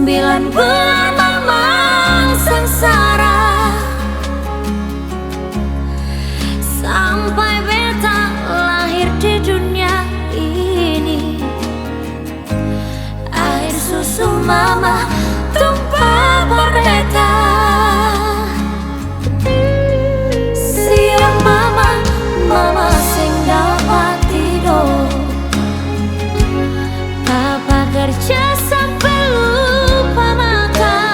9 bulan mama sengsara, sampai beta lahir di dunia ini. Air susu mama tumpah pada beta. Siang mama sing dapat tidur. Papa kerja sampai lupa makan.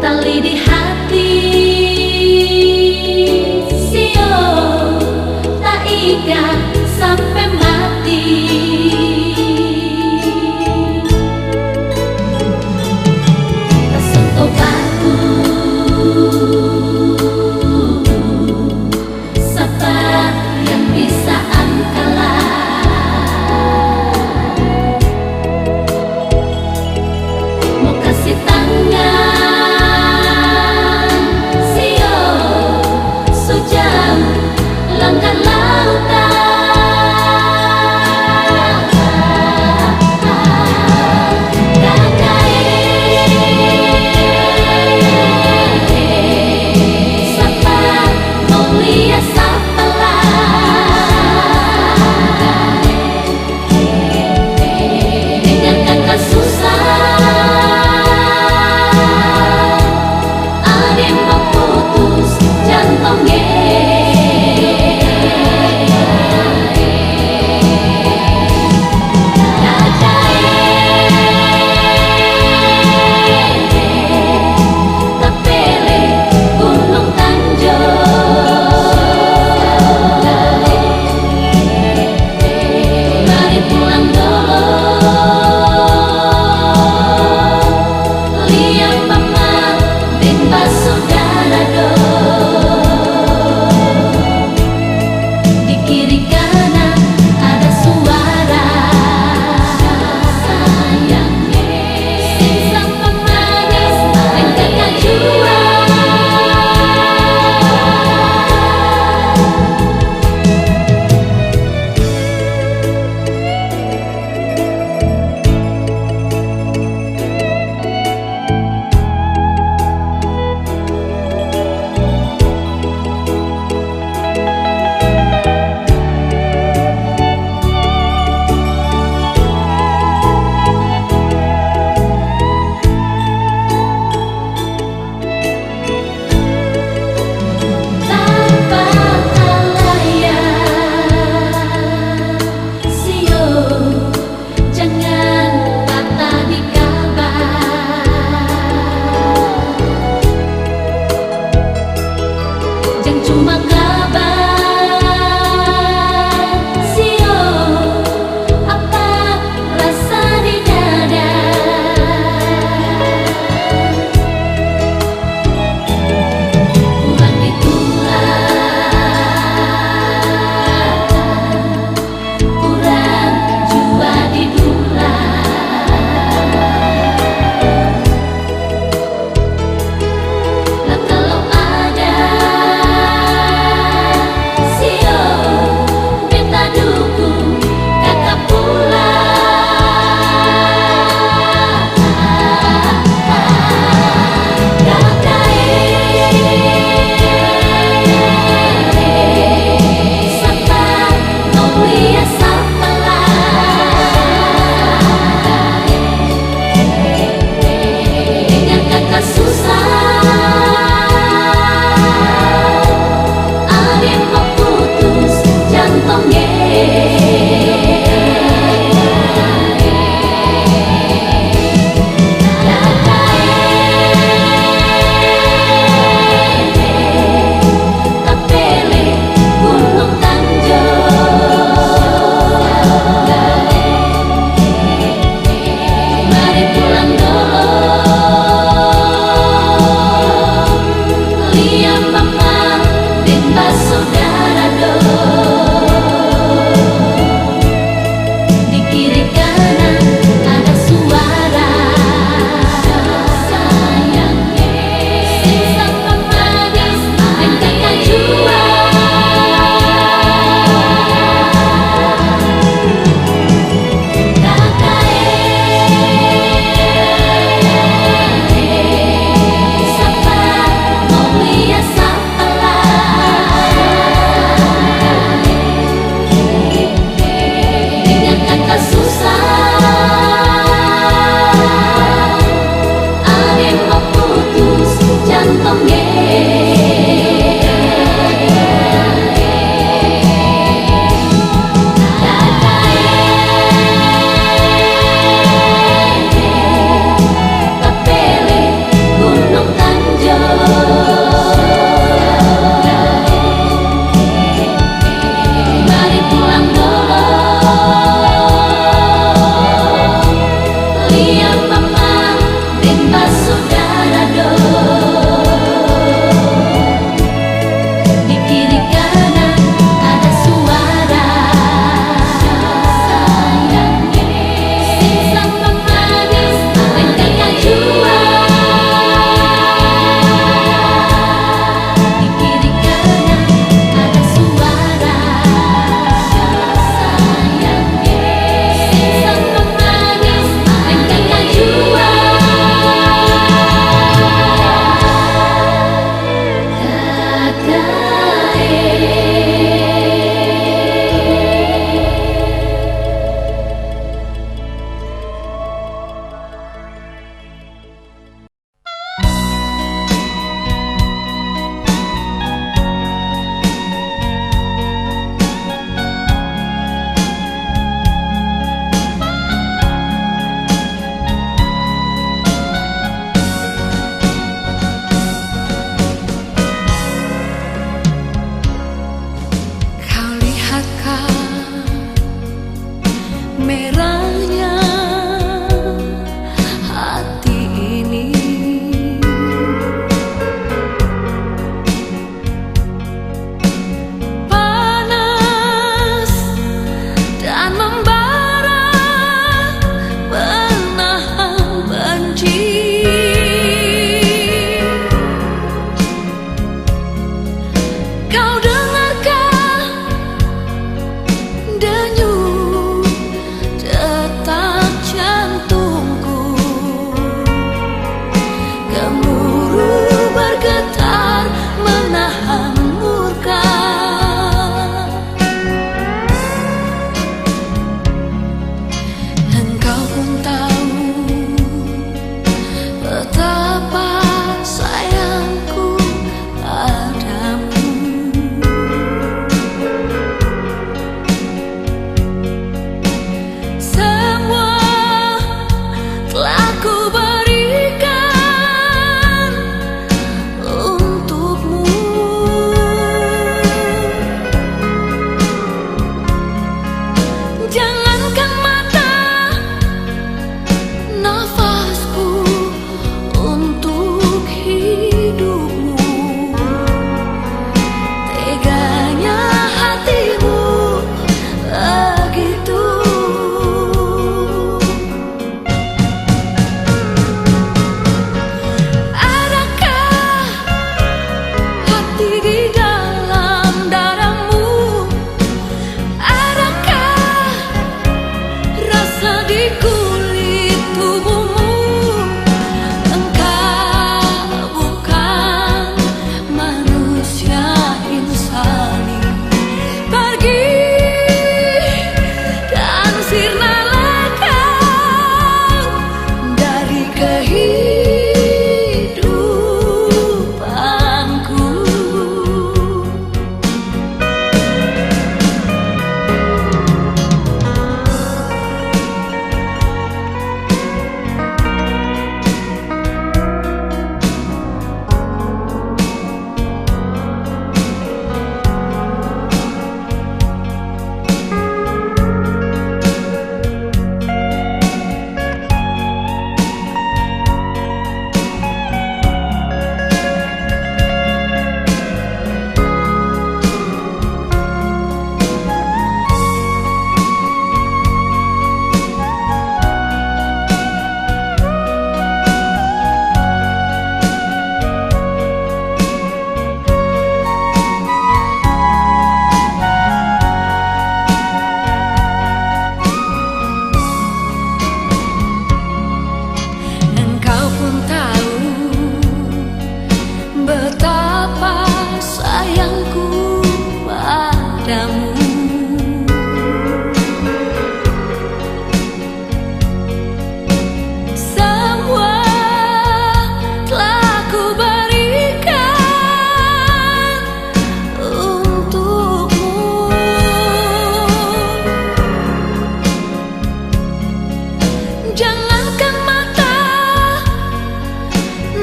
tali di hati, sio tak ikat sampai mati. Tak sentuh batu, siapa yang bisa kasih tangan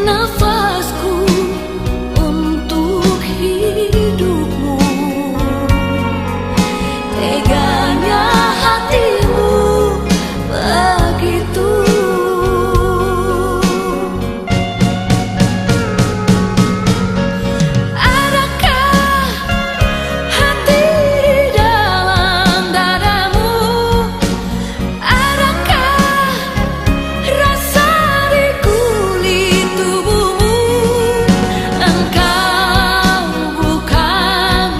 nafasku untuk hidupmu. Teganya hatimu begitu. Adakah hati di dalam dadamu? Adakah rasa di kulit tubuhmu? Engkau bukan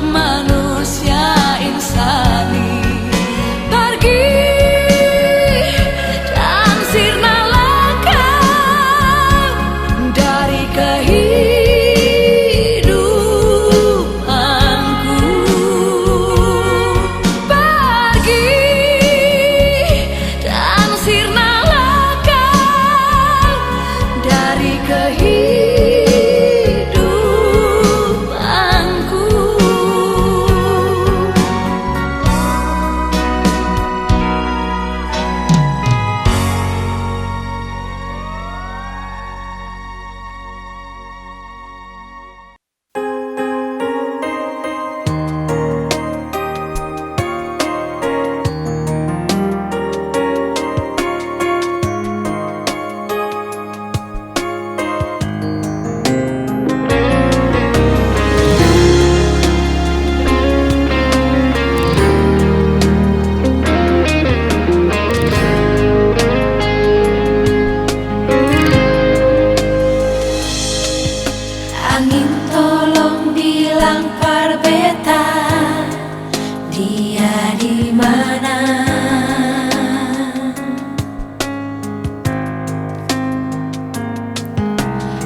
manusia insani. Pergi dan sirnalah kau dari kehidupanku. Pergi dan sirnalah kau dari kehidupanku. Angin tolong bilang Parbeta, dia di mana?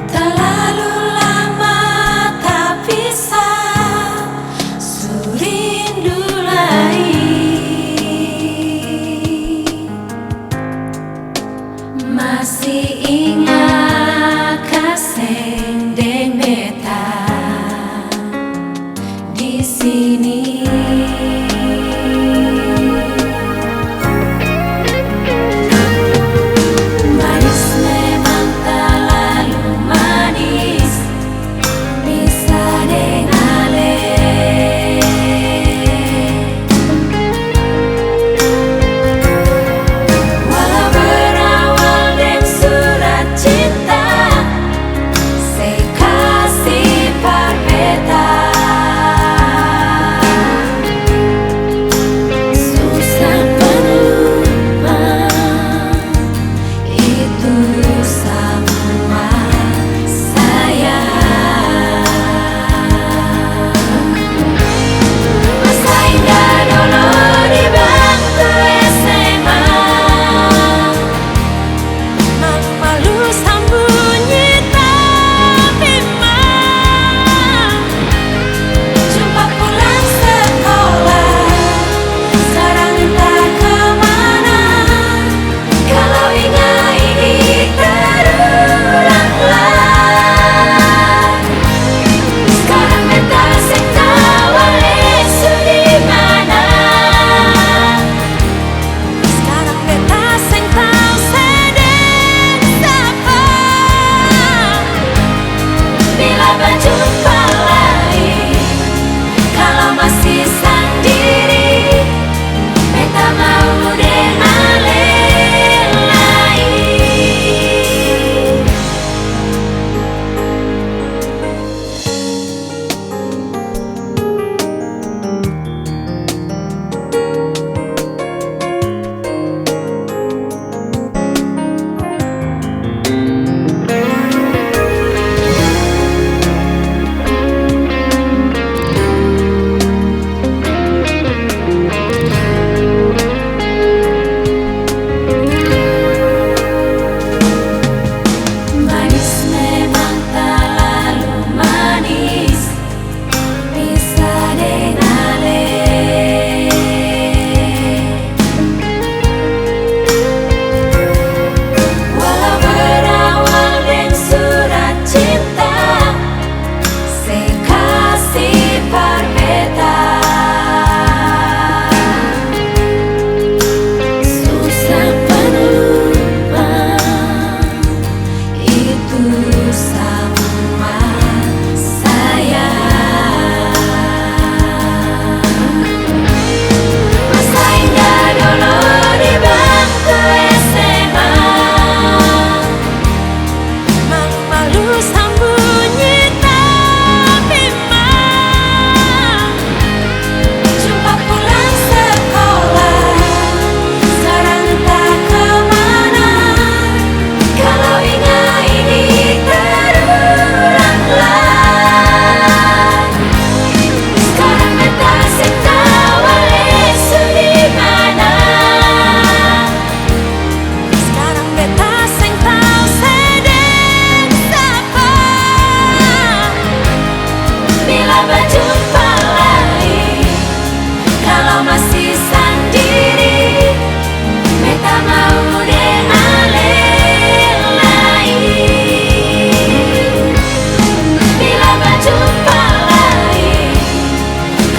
Terlalu lama tak bisa surindu lagi. Masih ingat kasih deng beta di sini. Manis memang terlalu manis, bisa denale. Walau berawal dari surat cinta, saya kasih Parbeta. Susah melupa itu semua sayang. Masa indah dulu di bangku SMA, malu sembunyi tapi jumpa pulang sekolah. Sekarang entah kemana. Kalau ingat ini terulanglah. Sekarang beta seng tahu lesu di mana. Sekarang beta seng tahu sedang siapa. Bila berjumpa lagi, kalau masih sendiri, beta mau denale lagi. bila berjumpa lagi. Kalau masih sendiri, beta mau deng ale lain. Bila berjumpa lagi,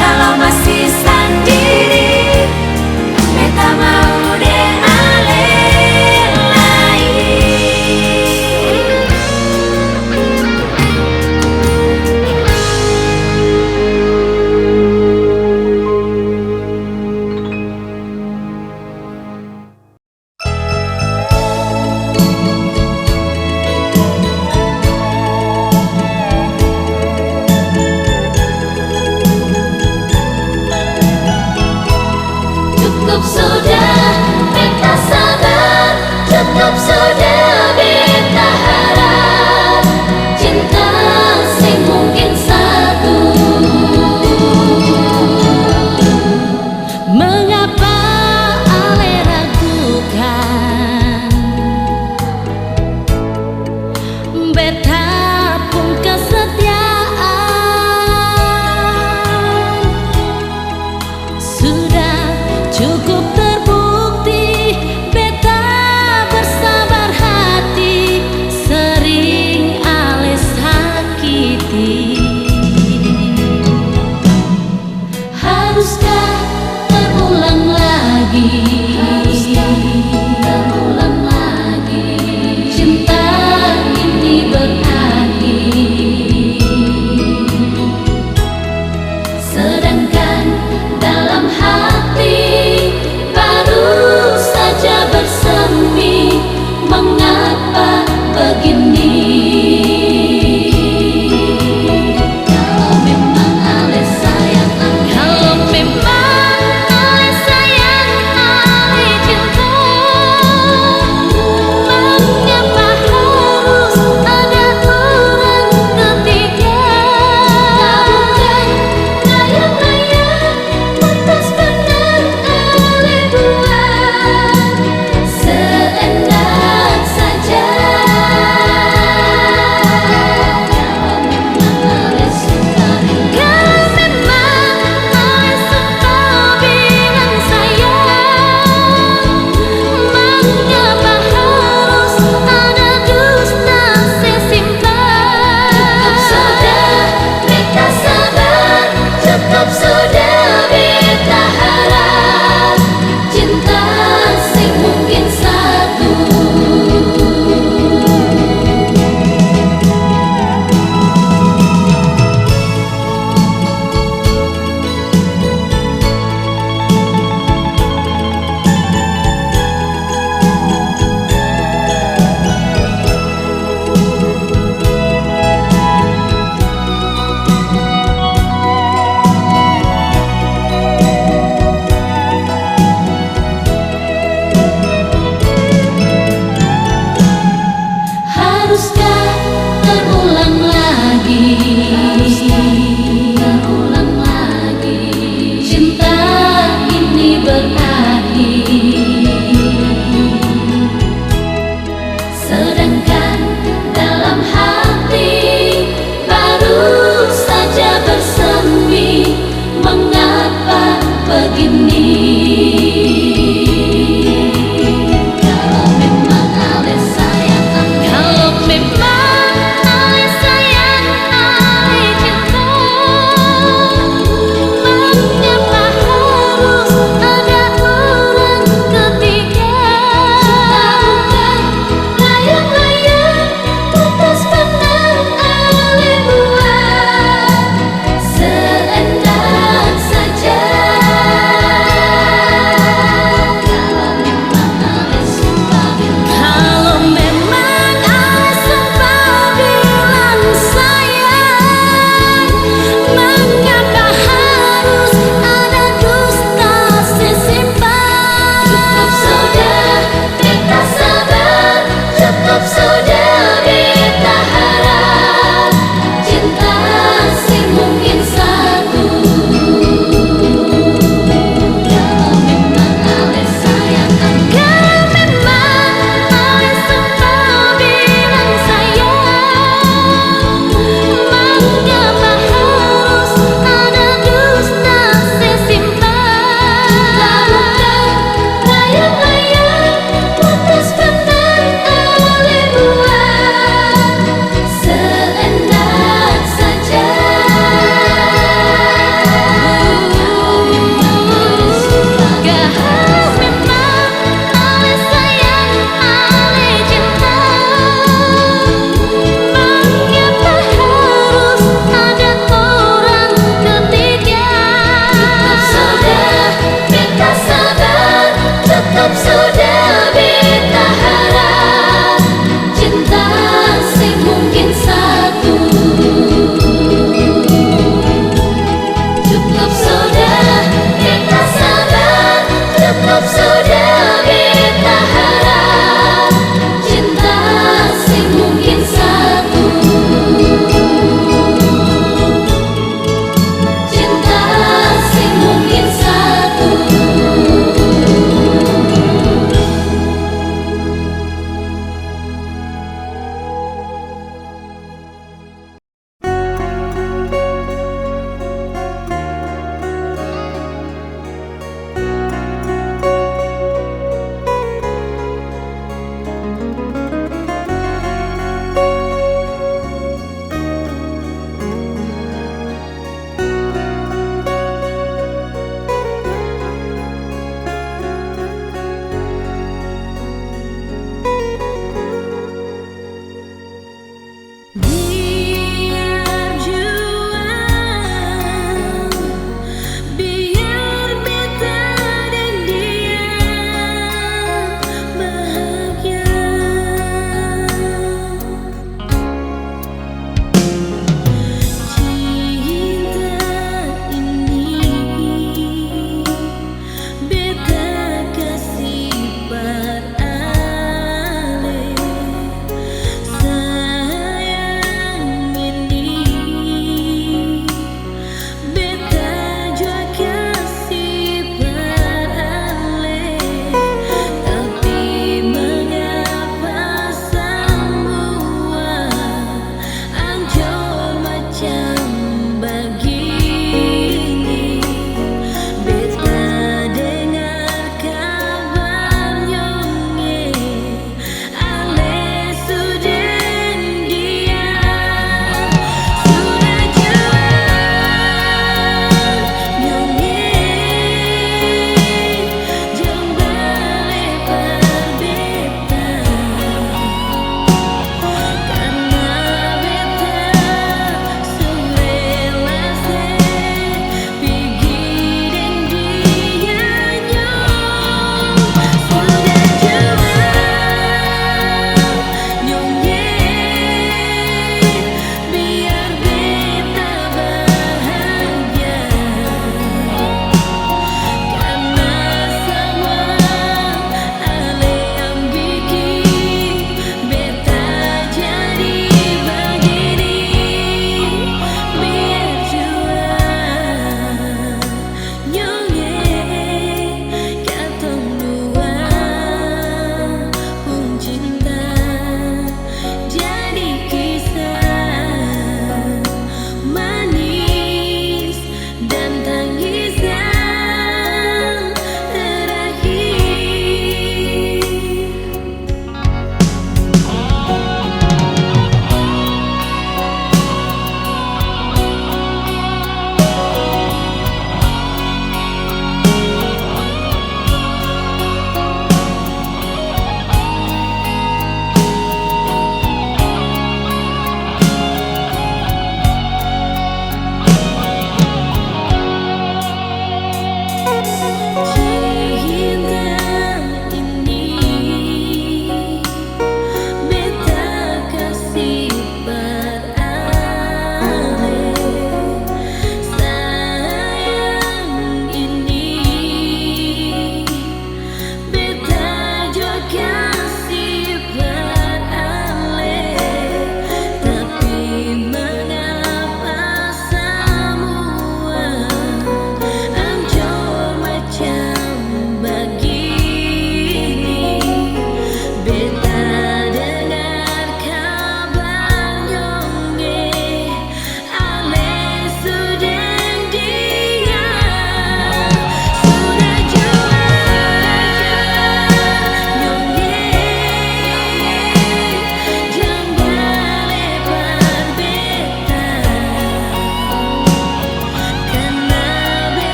kalau masih sendiri, beta mau deng ale lain.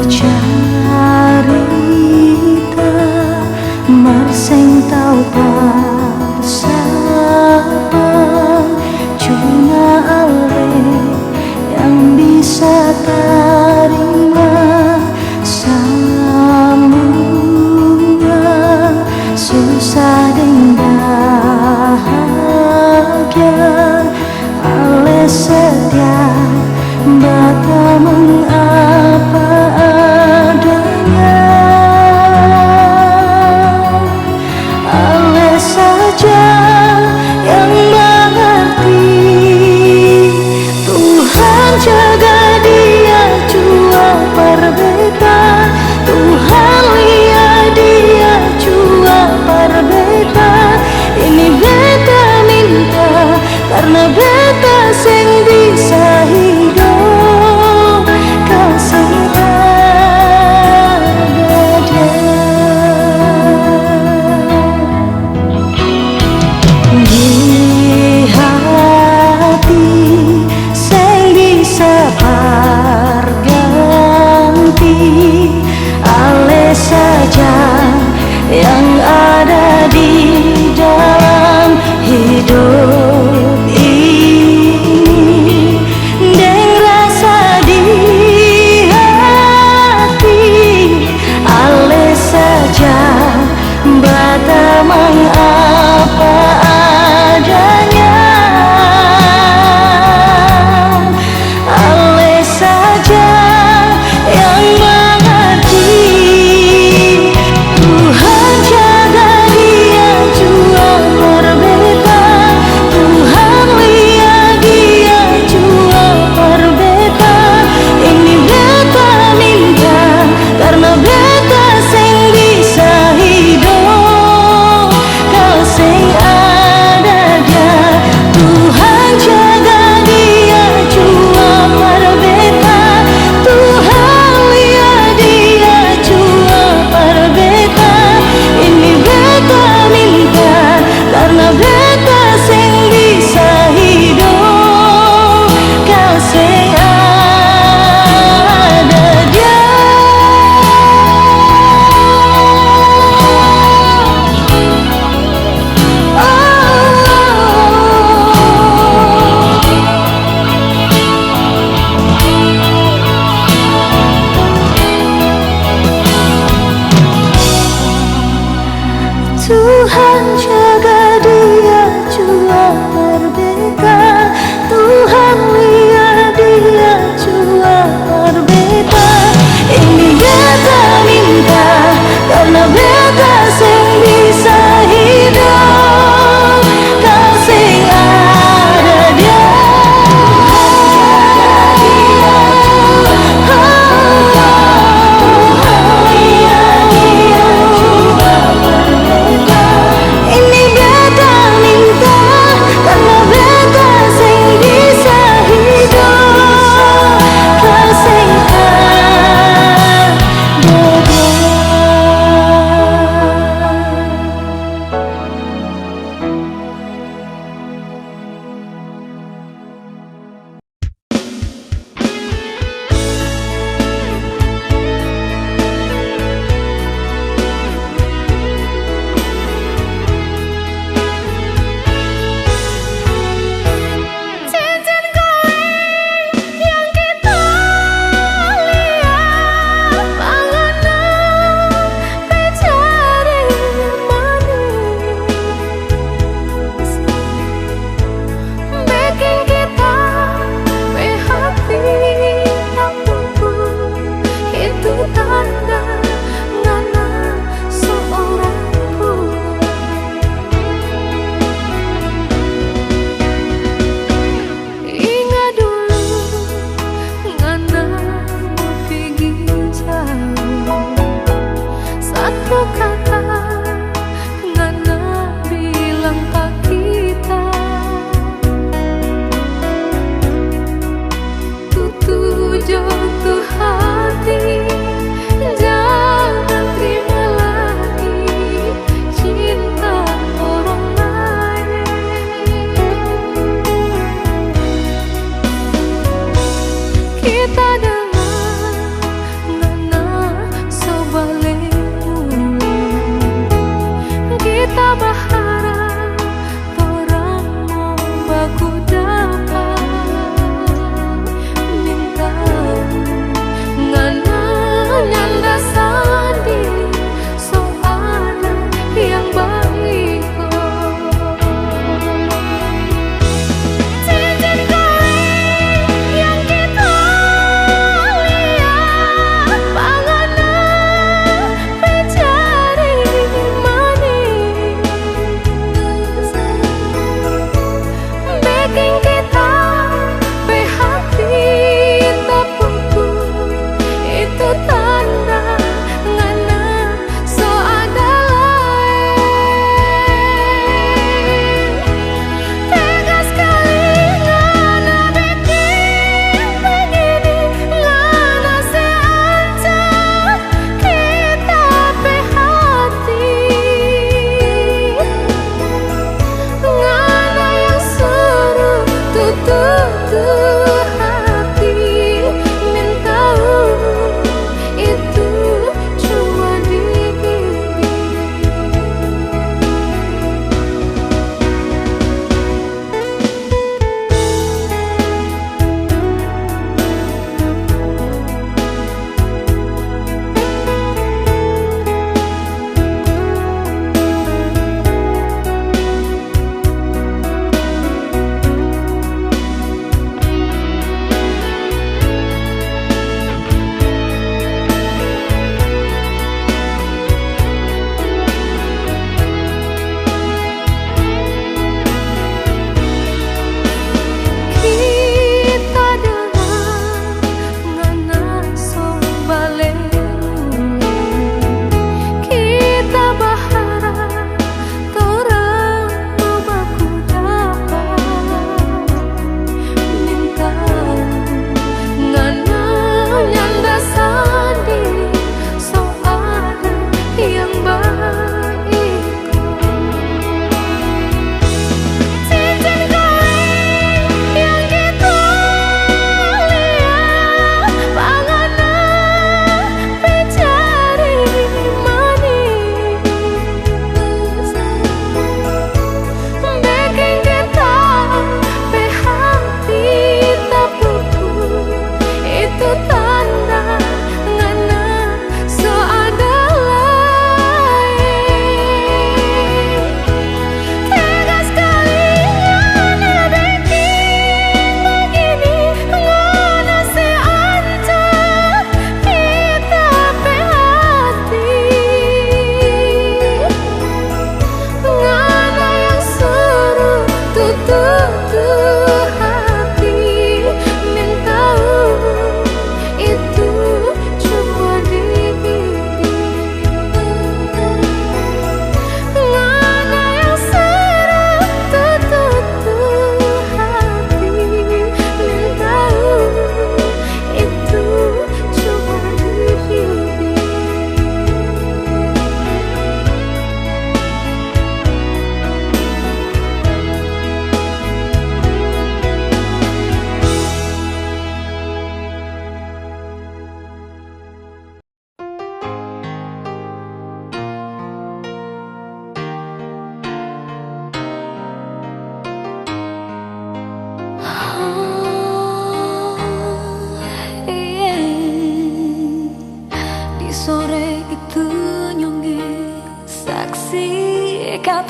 bercerita mersing tau bersama, cuma Ale yang bisa terima semua susah dan bahagia. Ale setia bertemu apa adanya, Ale saja yang mengerti. Tuhan jaga dia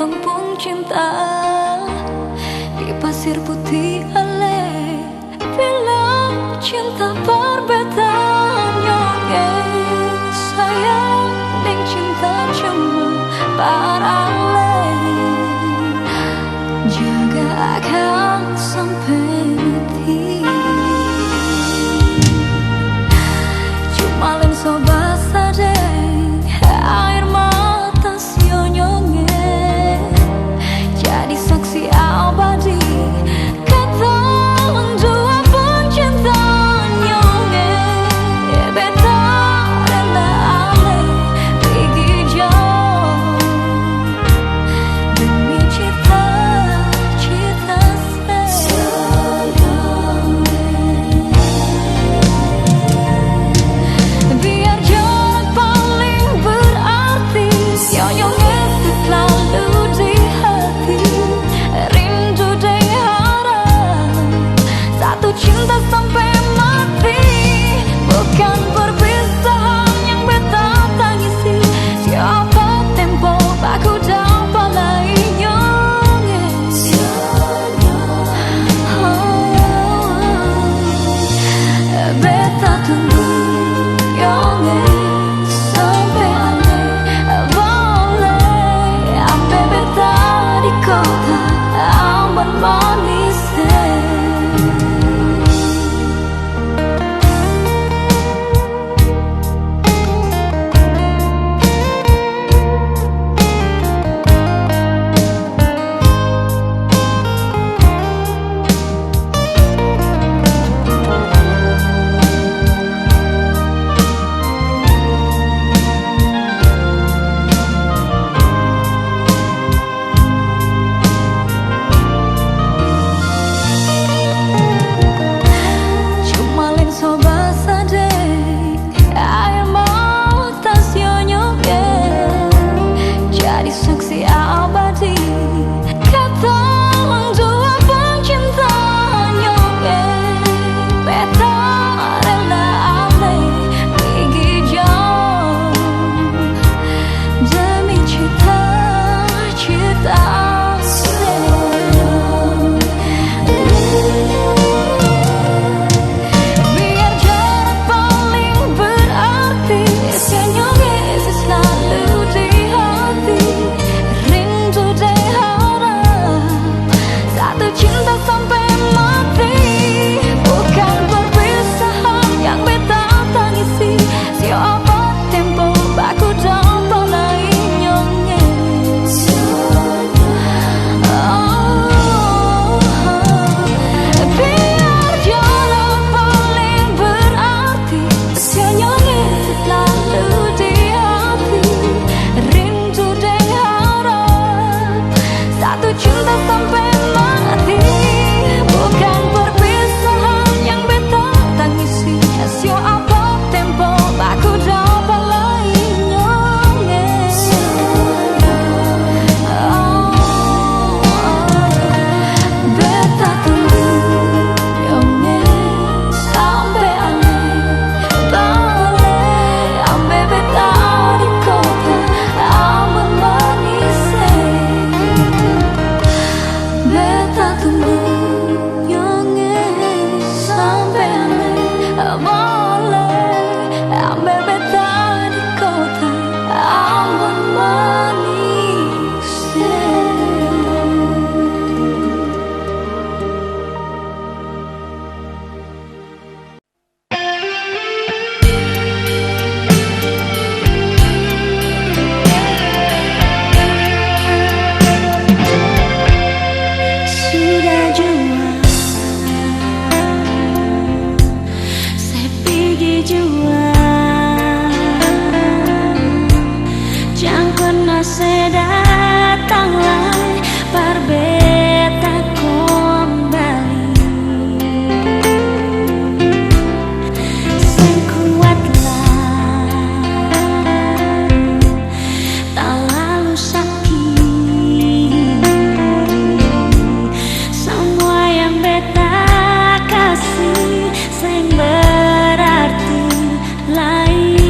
kampung cinta di pasir putih ale. Bila cinta perbedaan yoge sayang ning cinta cuma parale. Jaga akan sampai mati. Cuma lenso basah deh air mata sionyonge jadi saksi abadi kata dua pencinta nyonge beta rela ale pergi jauh demi cita-cita biar jarak paling berarti sionyonge selalu di hati. Rindu dan harap satu cinta sampai mati. Bukan perpisahan yang beta tangisi. Siapa tempo aku dapat lainnya. Beta tunggu yonge sampai aneh boleh ampe beta di kota ambon manis. Cuma lenso basah deh air mata sionyonge jadi saksi abadi kata dua pencinta nyonge beta rela ale pergi jauh demi cita-cita. Biar jarak paling berarti sionyonge selalu di hati. Rindu dan harap satu cinta sampai mati. Bukan perpisahan yang beta tangisi. Siapa tempo aku dapat lainnya. Biar jarak paling berarti sionyonge selalu di hati. Rindu dan harap satu cinta sampai mati. Bukan perpisahan yang beta tangisi. Siapa tempo aku dapat lainnya. Beta tunggu yonge sampai aneh boleh ampe beta di kota ambon manis. Beta tunggu yonge sampai aneh boleh ampe beta di kota ambon manis. sudah jua saya pergi jua jangan nase datang lagi parbeta kembali. Sen kuatlah tak lalu sakit. Semua yang beta kasih sen berarti lain.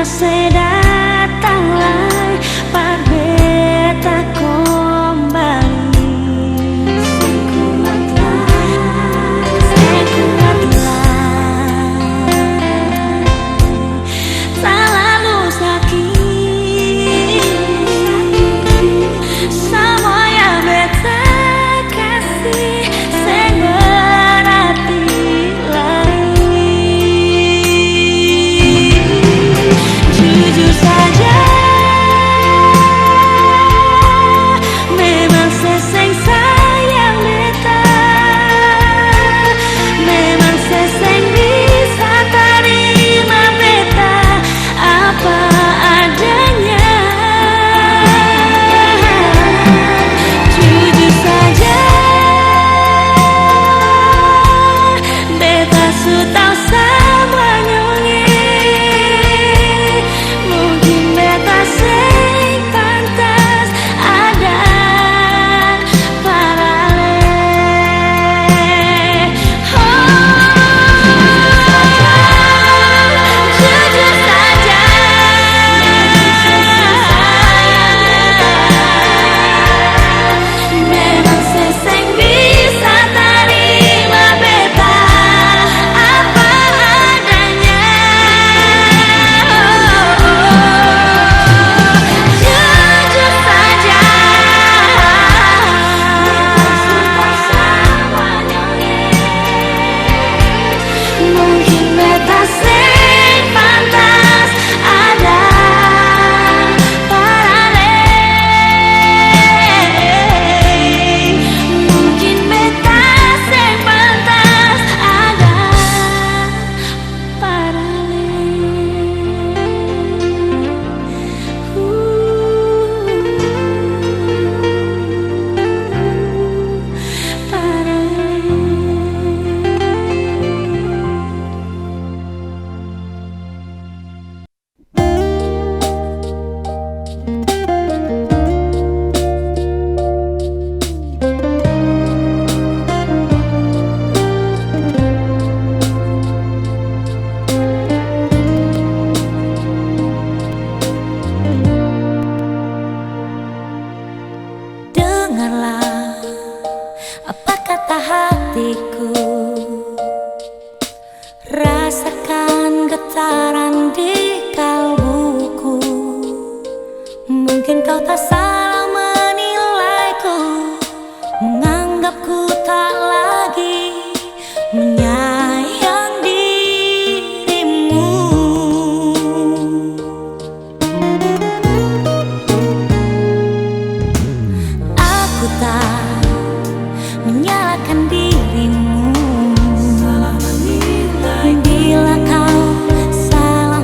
se datanglah par beta kembali. Sekuatlah, tak lalu sakit. Sama yang beta kasih sing berarti jujur saja, memang seseng sayang beta, memang seseng bisa terima beta apa adanya. Jujur saja, beta su tahu semuanya. Mungkin beta sing pantas ada paralel. Jujur saja, memang seseng bisa terima beta apa adanya. Jujur saja, mungkin beta sing pantas ada paralel. Mungkin beta sing pantas ada dengarlah apa kata hatiku, rasakan getaran di kalbuku. Mungkin kau tak salah menilaiku, menganggapku tak lagi menyayang dirimu. Aku tak menyalahkan dirimu bila kau salah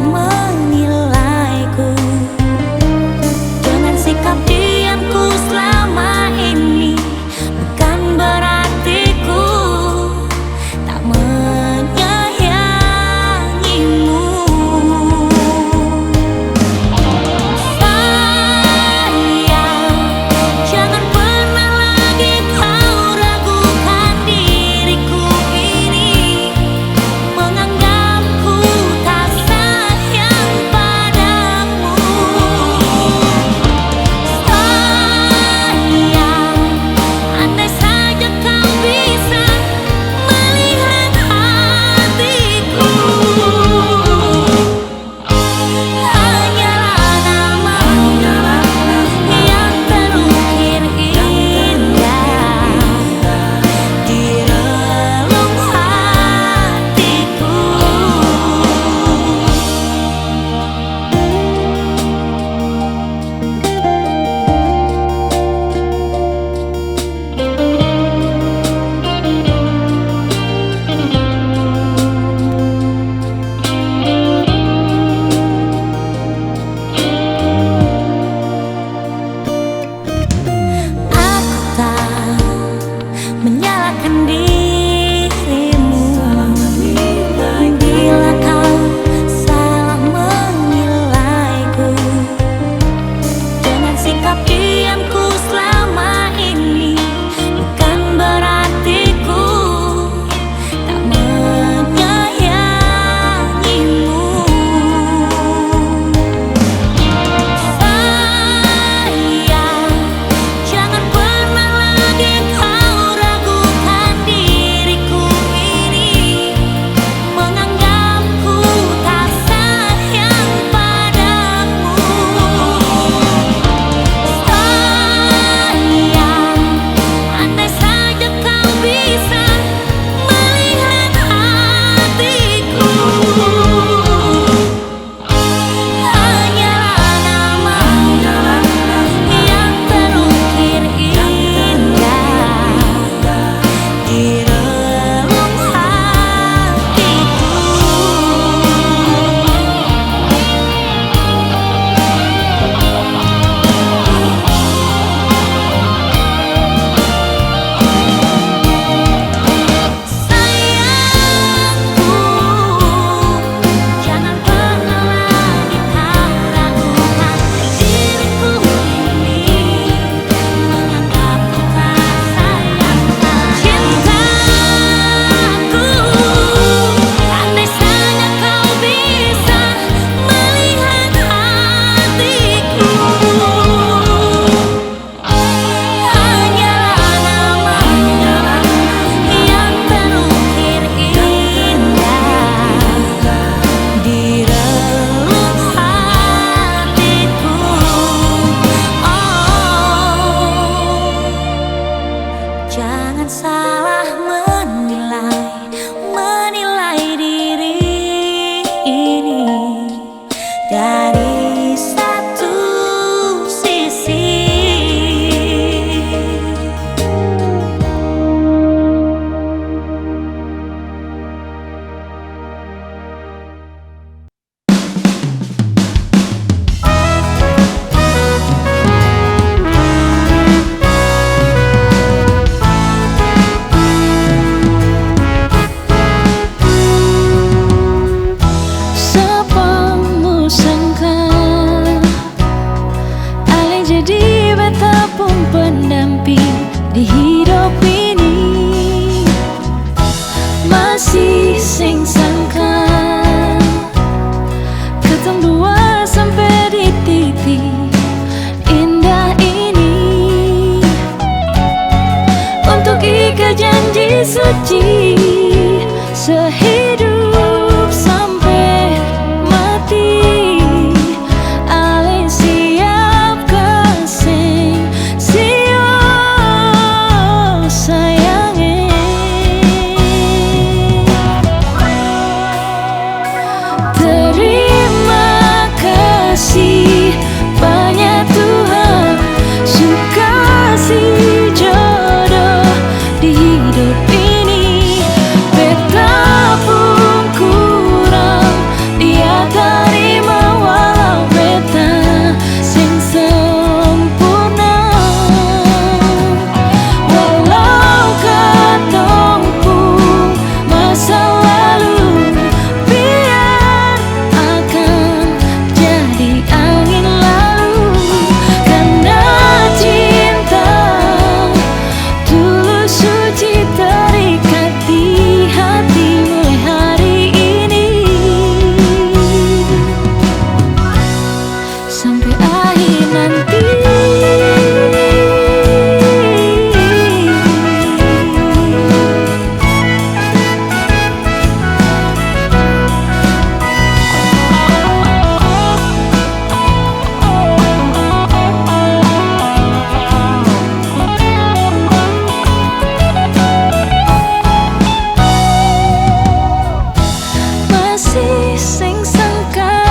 sing sangka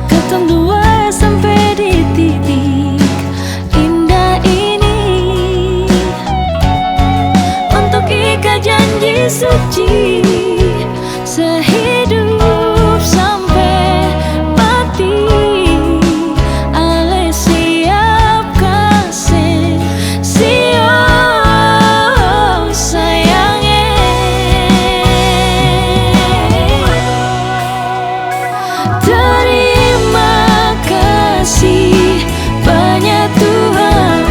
ketong dua sampai di titik indah ini untuk ikat janji suci sehidup sampai mati. Ale siap kasih siap sayangnya. Terima kasih banyak Tuhan,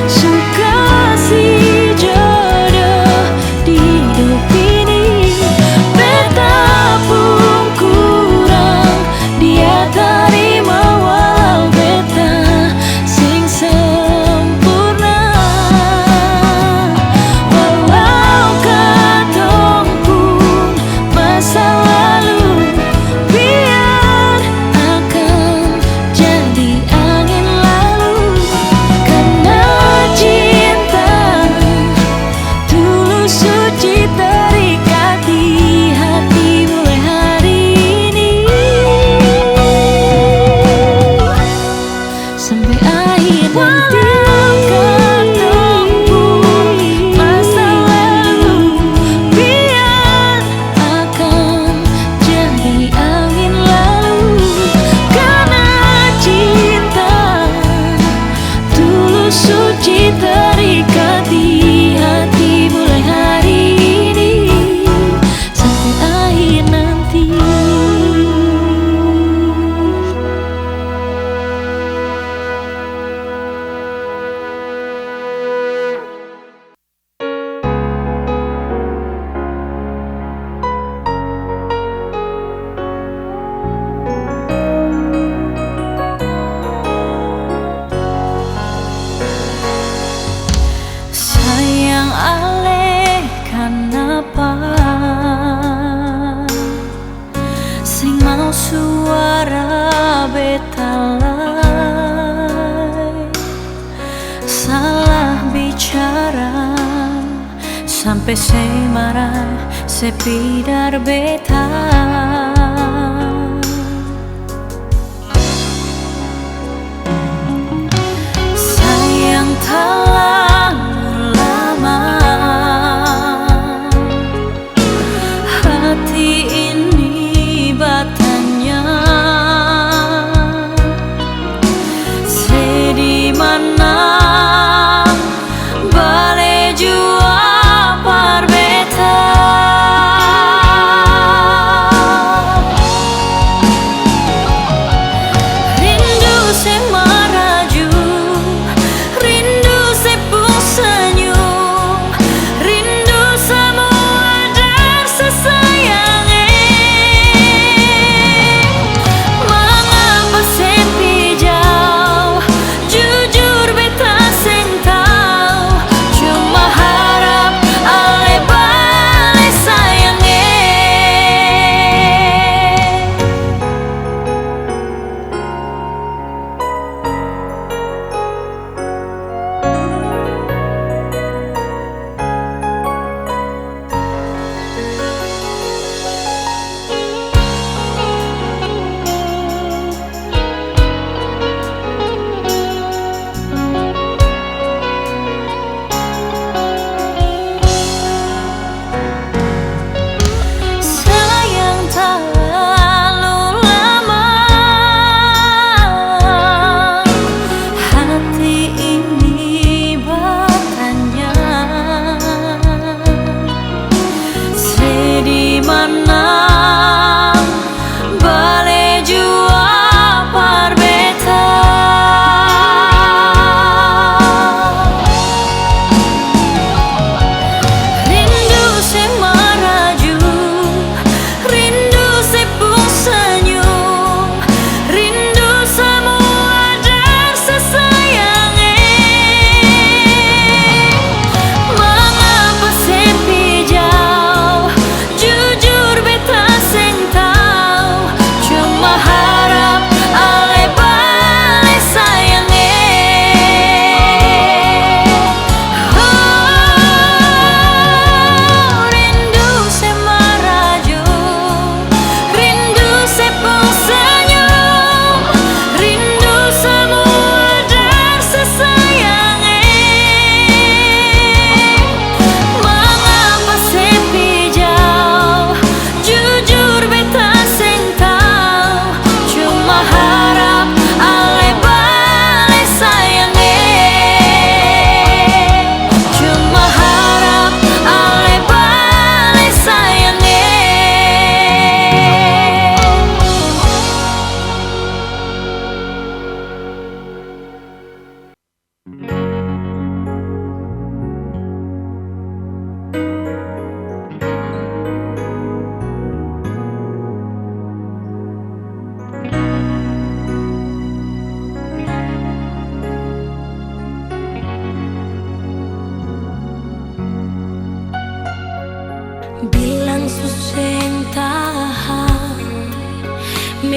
suka kasih jodoh di hidup ini. Betapun kurang dia terima walau beta sing sempurna. Walau katong pun masa lalu biar akan jadi angin lalu. Karena cinta tulus suci terikat di hati mulai hari ini sampai akhir nanti. Katong pun masa lalu biar akan jadi angin lalu. Karena cinta tulus suci terikat di hati mulai hari ini sampai akhir nanti. Sayang ale kenapa sing mau suara betalai salah bicara sampai saya marah sepidar beta. Sayang terlalu lama hati ini batanya. Sedih mana bale jua parbeta.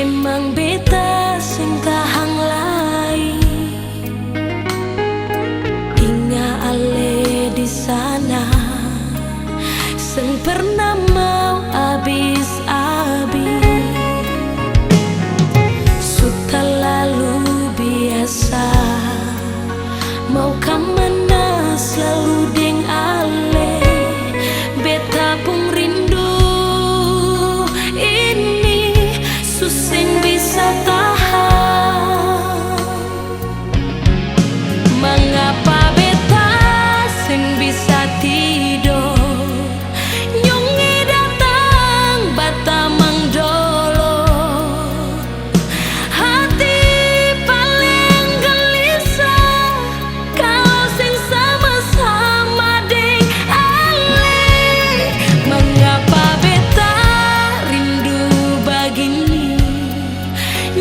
Memang beta sing tahang lai hingga ale di sana seng pernah mau habis-habis. Sudah lalu biasa mau kemana selalu deng ale. Beta pun rindu ini suseng bisa tahan. Mengapa beta sing bisa tidur nyonge datang batamang dolo. Hati paling gelisah kalau sing sama-sama deng ale. Mengapa beta rindu begini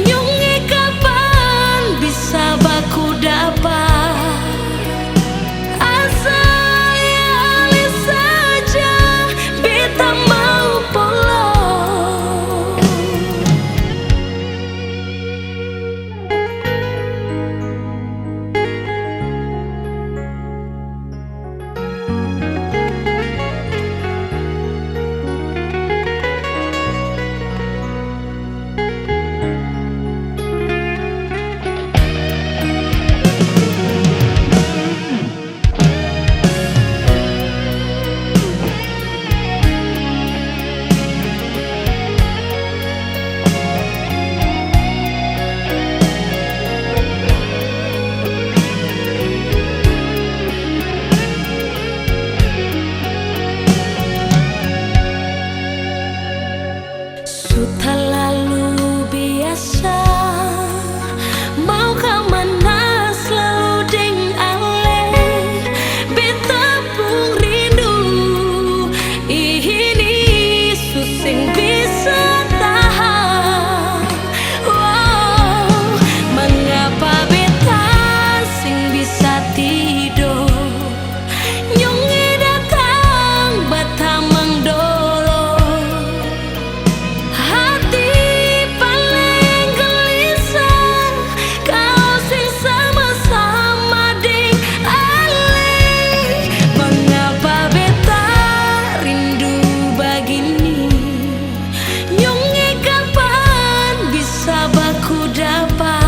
nyonge kapan bisa baku dapat. Sudah lalu biasa mau kemana selalu deng ale. Beta pun rindu ini suseng bisa tahan. Wow, mengapa beta sing bisa tidur nyonge datang batamang dolo. Hati paling gelisah kalau sing sama-sama deng ale. Mengapa beta rindu begini nyonge kapan bisa baku dapat.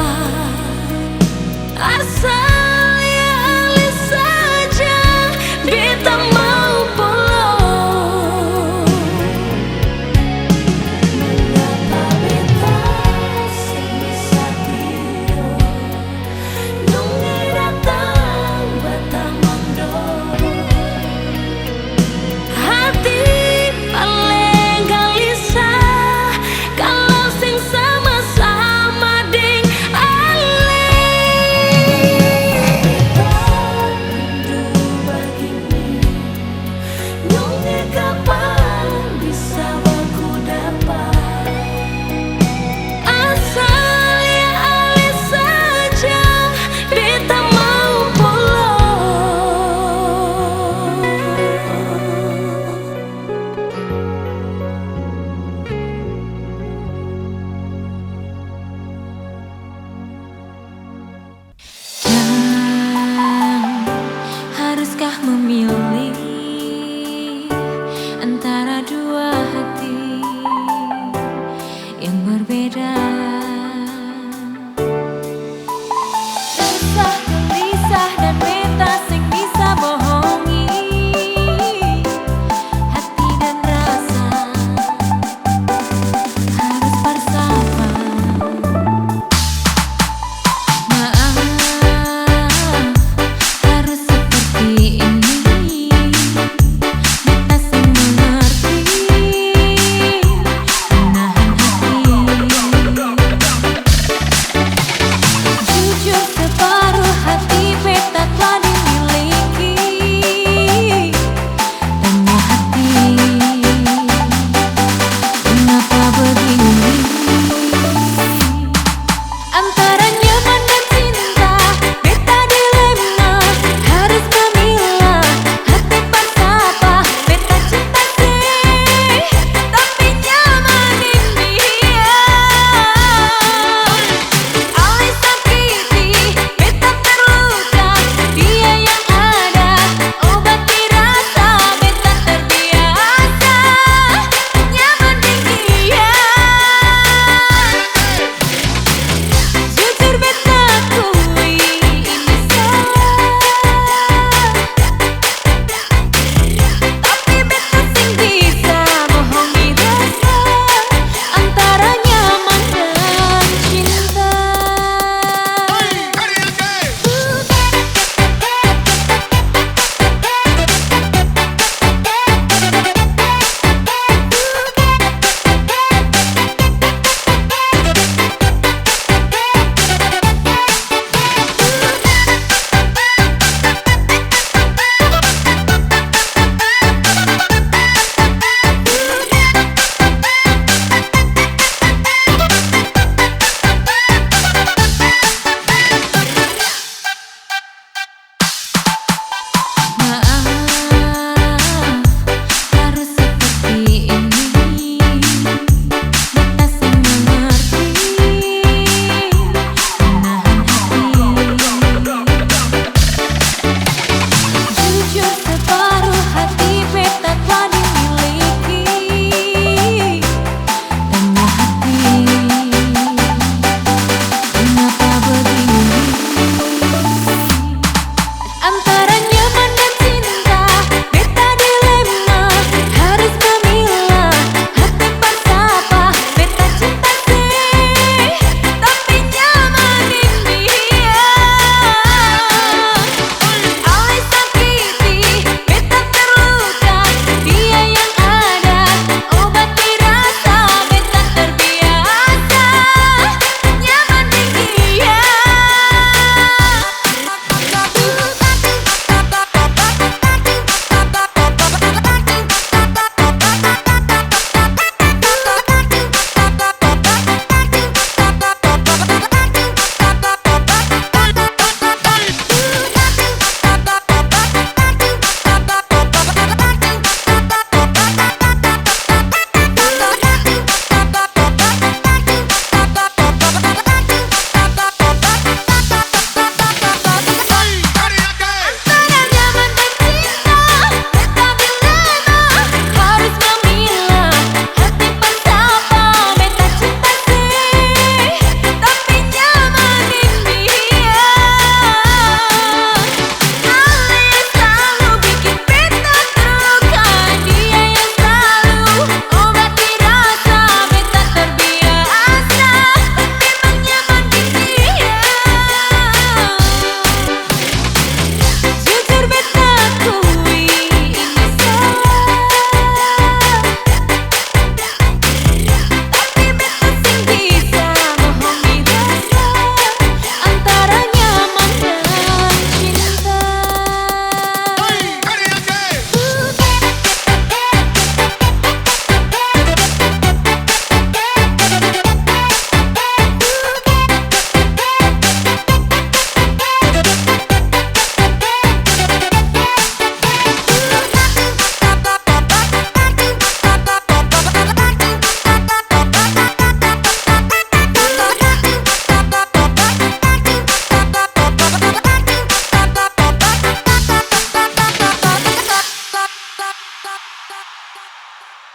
Asal ya ale saja beta mau pulang. Mengapa beta sing bisa tidur nyonge datang batamang dolo. Hati paling gelisah kalau sing sama-sama deng ale. Beta rindu begini nyonge kapan bisa baku dapat. Asal ya ale saja beta mau pulang. Dan haruskah memilih antara dua hati yang berbeda?